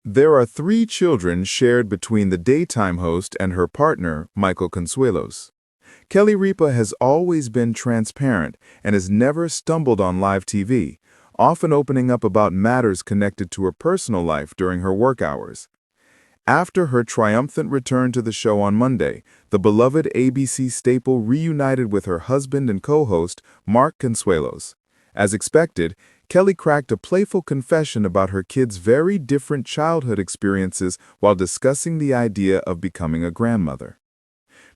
There are three children shared between the daytime host and her partner, Michael Consuelos. Kelly REAPA has always been transparent and has never stumbled on live TV, often opening up about matters connected to her personal life during her work hours. After her triumphant return to the show on Monday, the beloved ABC staple reunited with her husband and co-host, Mark Consuelos. As expected, Kelly cracked a playful confession about her kids' very different childhood experiences while discussing the idea of becoming a grandmother.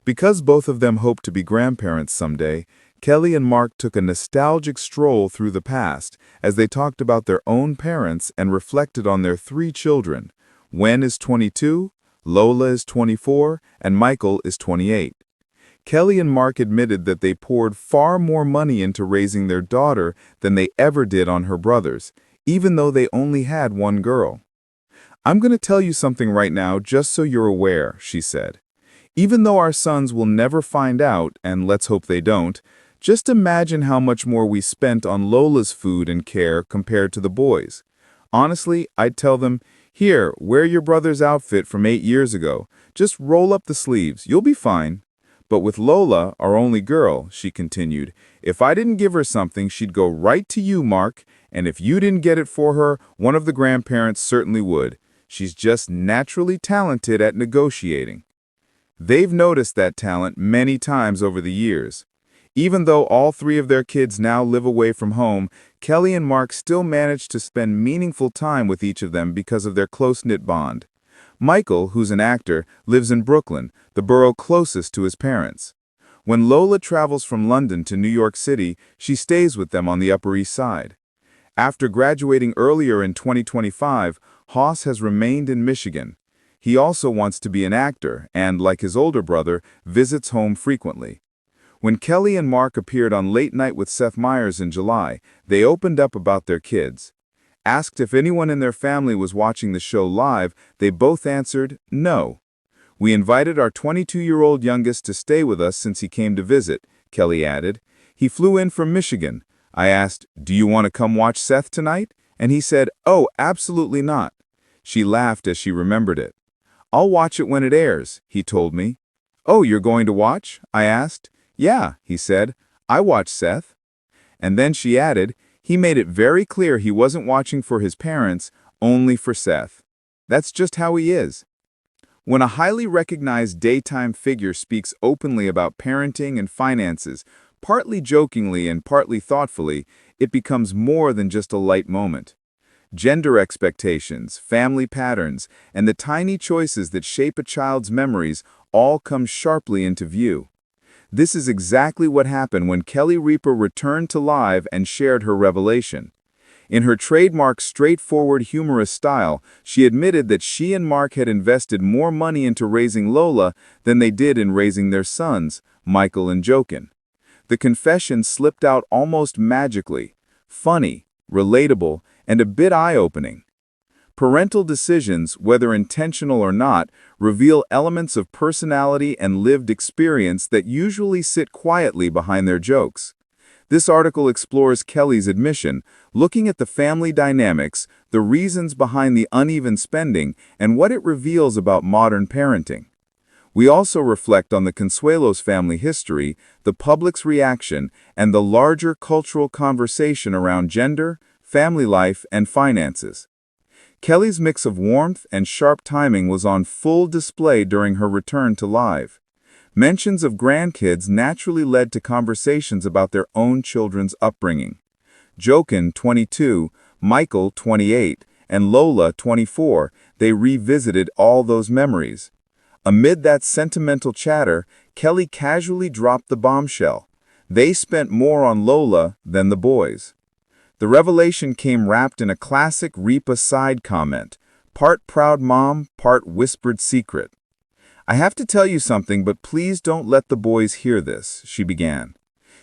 Because both of them hope to be grandparents someday, Kelly and Mark took a nostalgic stroll through the past as they talked about their own parents and reflected on their three children. Wen is 22, Lola is 24, and Michael is 28. Kelly and Mark admitted that they poured far more money into raising their daughter than they ever did on her brothers, even though they only had one girl. "I'm going to tell you something right now just so you're aware," she said. "Even though our sons will never find out, and let's hope they don't, just imagine how much more we spent on Lola's food and care compared to the boys. Honestly, I'd tell them, here, wear your brother's outfit from 8 years ago. Just roll up the sleeves, you'll be fine. But with Lola, our only girl," she continued, "if I didn't give her something, she'd go right to you, Mark, and if you didn't get it for her, one of the grandparents certainly would. She's just naturally talented at negotiating." They've noticed that talent many times over the years. Even though all three of their kids now live away from home, Kelly and Mark still manage to spend meaningful time with each of them because of their close-knit bond. Michael, who's an actor, lives in Brooklyn, the borough closest to his parents. When Lola travels from London to New York City, she stays with them on the Upper East Side. After graduating earlier in 2025, Haas has remained in Michigan. He also wants to be an actor and, like his older brother, visits home frequently. When Kelly and Mark appeared on Late Night with Seth Meyers in July, they opened up about their kids. Asked if anyone in their family was watching the show live, they both answered, no. "We invited our 22-year-old youngest to stay with us since he came to visit," Kelly added. "He flew in from Michigan. I asked, 'Do you want to come watch Seth tonight?' And he said, 'Oh, absolutely not.'" She laughed as she remembered it. "I'll watch it when it airs," he told me. "Oh, you're going to watch?" I asked. "Yeah," he said. "I watched Seth." And then she added, "He made it very clear he wasn't watching for his parents, only for Seth. That's just how he is." When a highly recognized daytime figure speaks openly about parenting and finances, partly jokingly and partly thoughtfully, it becomes more than just a light moment. Gender expectations, family patterns, and the tiny choices that shape a child's memories all come sharply into view. This is exactly what happened when Kelly REAPA returned to live and shared her revelation. In her trademark straightforward humorous style, she admitted that she and Mark had invested more money into raising Lola than they did in raising their sons, Michael and Jochen. The confession slipped out almost magically, funny, relatable, and a bit eye-opening. Parental decisions, whether intentional or not, reveal elements of personality and lived experience that usually sit quietly behind their jokes. This article explores Kelly's admission, looking at the family dynamics, the reasons behind the uneven spending, and what it reveals about modern parenting. We also reflect on the Consuelos family history, the public's reaction, and the larger cultural conversation around gender, family life, and finances. Kelly's mix of warmth and sharp timing was on full display during her return to live. Mentions of grandkids naturally led to conversations about their own children's upbringing. Jochen, 22, Michael, 28, and Lola, 24, they revisited all those memories. Amid that sentimental chatter, Kelly casually dropped the bombshell. They spent more on Lola than the boys. The revelation came wrapped in a classic REAPA side comment, part proud mom, part whispered secret. "I have to tell you something, but please don't let the boys hear this," she began.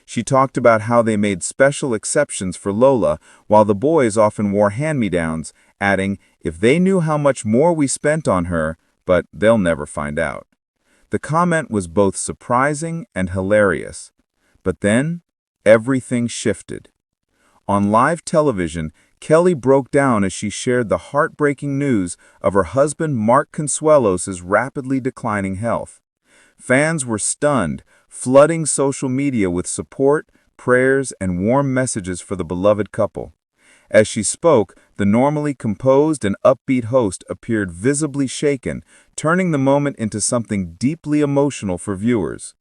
She talked about how they made special exceptions for Lola, while the boys often wore hand-me-downs, adding, "If they knew how much more we spent on her, but they'll never find out." The comment was both surprising and hilarious. But then, everything shifted. On live television, Kelly broke down as she shared the heartbreaking news of her husband Mark Consuelos' rapidly declining health. Fans were stunned, flooding social media with support, prayers, and warm messages for the beloved couple. As she spoke, the normally composed and upbeat host appeared visibly shaken, turning the moment into something deeply emotional for viewers.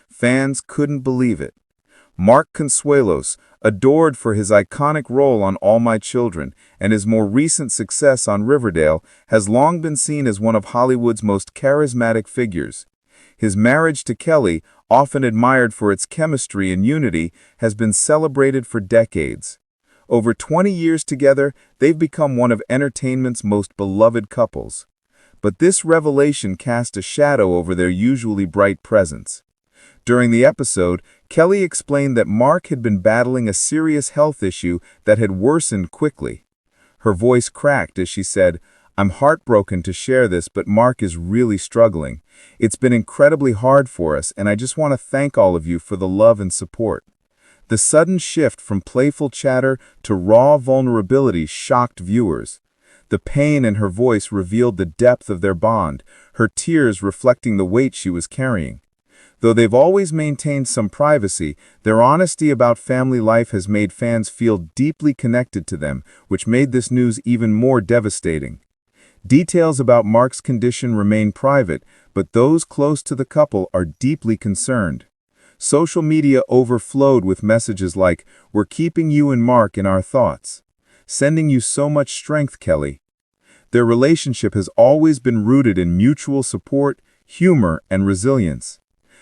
Fans couldn't believe it. Mark Consuelos, adored for his iconic role on All My Children and his more recent success on Riverdale, has long been seen as one of Hollywood's most charismatic figures. His marriage to Kelly, often admired for its chemistry and unity, has been celebrated for decades. Over 20 years together, they've become one of entertainment's most beloved couples. But this revelation cast a shadow over their usually bright presence. During the episode, Kelly explained that Mark had been battling a serious health issue that had worsened quickly. Her voice cracked as she said, "I'm heartbroken to share this, but Mark is really struggling. It's been incredibly hard for us, and I just want to thank all of you for the love and support." The sudden shift from playful chatter to raw vulnerability shocked viewers. The pain in her voice revealed the depth of their bond, her tears reflecting the weight she was carrying. Though they've always maintained some privacy, their honesty about family life has made fans feel deeply connected to them, which made this news even more devastating. Details about Mark's condition remain private, but those close to the couple are deeply concerned. Social media overflowed with messages like, "We're keeping you and Mark in our thoughts. Sending you so much strength, Kelly." Their relationship has always been rooted in mutual support, humor, and resilience.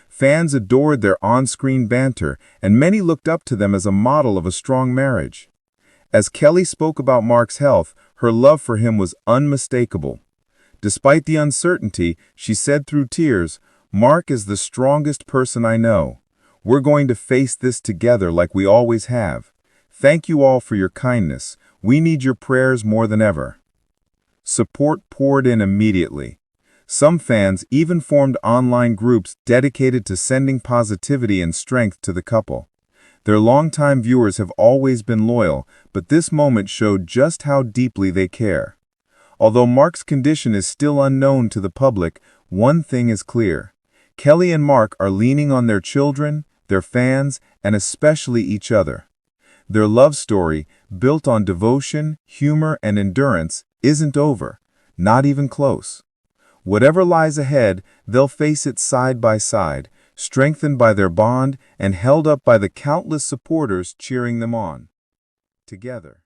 Fans adored their on-screen banter, and many looked up to them as a model of a strong marriage. As Kelly spoke about Mark's health, her love for him was unmistakable. Despite the uncertainty, she said through tears, "Mark is the strongest person I know. We're going to face this together like we always have. Thank you all for your kindness. We need your prayers more than ever." Support poured in immediately. Some fans even formed online groups dedicated to sending positivity and strength to the couple. Their longtime viewers have always been loyal, but this moment showed just how deeply they care. Although Mark's condition is still unknown to the public, one thing is clear. Kelly and Mark are leaning on their children, their fans, and especially each other. Their love story, built on devotion, humor, and endurance, isn't over, not even close. Whatever lies ahead, they'll face it side by side, strengthened by their bond and held up by the countless supporters cheering them on. Together.